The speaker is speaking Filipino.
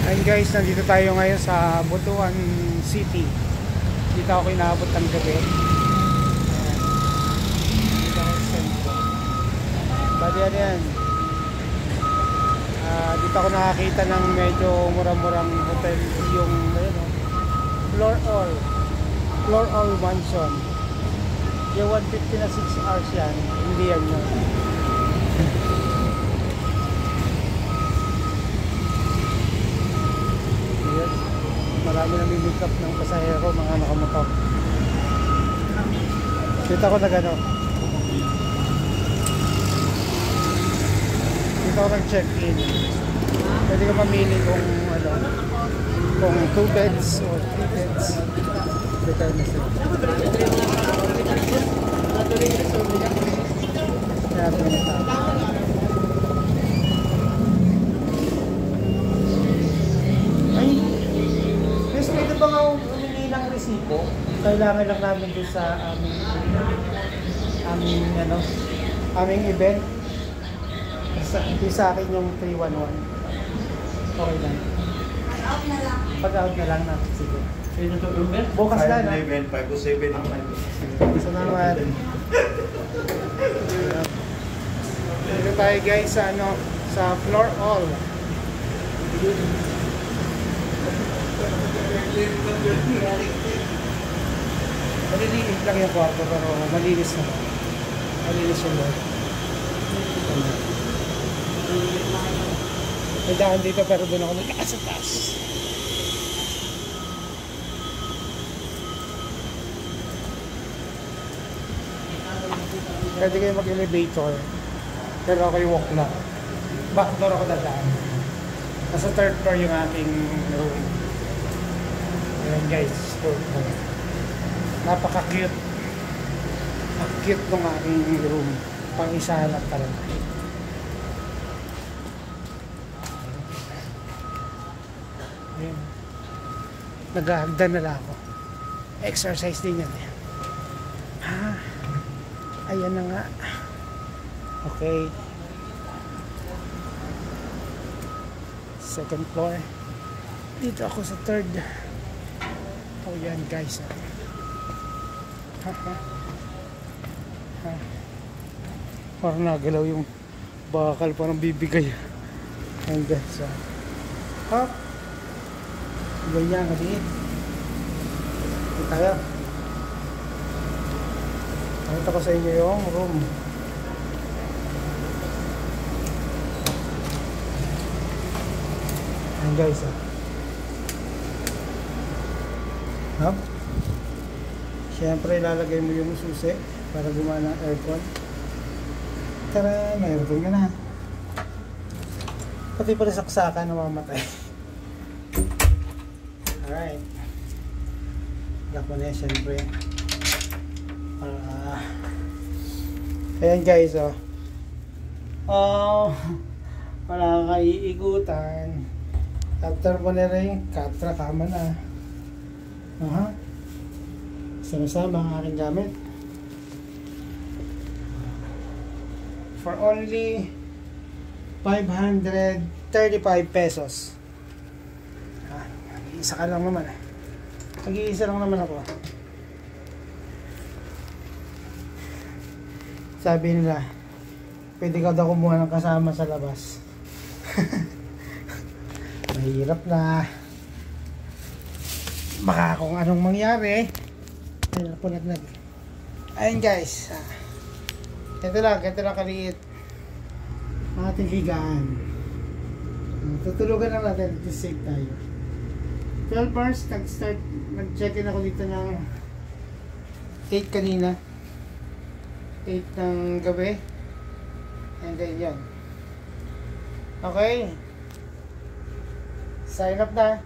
Ayun guys, nandito tayo ngayon sa Butuan City. Dito ako inaabot ng gabi. Dito ako sa sentro. Bali yan. Dito ako nakakita ng medyo murang-murang hotel. Yung Floor All Mansion. Yung 150 na 6 hours yan. Hindi yan yun. Marami namimik up ng pasahero, mga nakamotor. Dito ako dito ako nag-check-in. Pwede ka mamili kung kung 2 beds or 3 beds. Dito na sila. Kaya ito na tayo. Pwede ba nga humingi ng resipo? Kailangan lang namin doon sa aming event. Hindi sa akin yung 311. Okay lang. Pag-out na lang. Pag-out na lang na. Sige. Bukas na, no? 511, 507 ang Salamat. Dito tayo guys sa sa Floor All. Maliliit lang yung kwarto pero malinis naman. Malinis yung loob. May daan dito pero doon ako naglakas sa taas. Pwede kayo mag-elevator pero ako yung walk lang. Backdoor ako dadaan. Nasa 3rd floor yung aking room. Ayan guys, napaka-cute. Ang cute ng aking room. Pang-isa lang talaga. Ayan. Nag-aagdan na lang ako. Exercise din yan. Ayan na nga. Okay. 2nd floor. Dito ako sa 3rd. Oh yan guys. Parang nagalaw yung bakal, parang bibigay. Ayan guys. Hop. Ganyan kaliit. Ito tayo. Nakita ko sa inyo yung room. Ayan guys. Hop. Siyempre ilalagay mo yung susi para gumana ang aircon. Tara, may aircon ka na. Pati pala saksakan na mamatay. Alright. Lock mo na yan siyempre. Ayan guys, wala kang kaiigutan. After mo na rin, katra kama na. Sama-sama ang aking gamit. For only 535 pesos. Mag-iisa ka lang naman eh. Mag-iisa lang naman ako. Sabi nila, pwede ka daw kumuha ng kasama sa labas. Mahirap na. Baka kung anong mangyari. Ayun guys. Ito lang kaliit. Ating higaan. Tutulugan lang natin. To save tayo. 12 hours. Nag-check-in ako dito ng 8 kanina. 8 ng gabi. And then yan. Okay. Sign up na.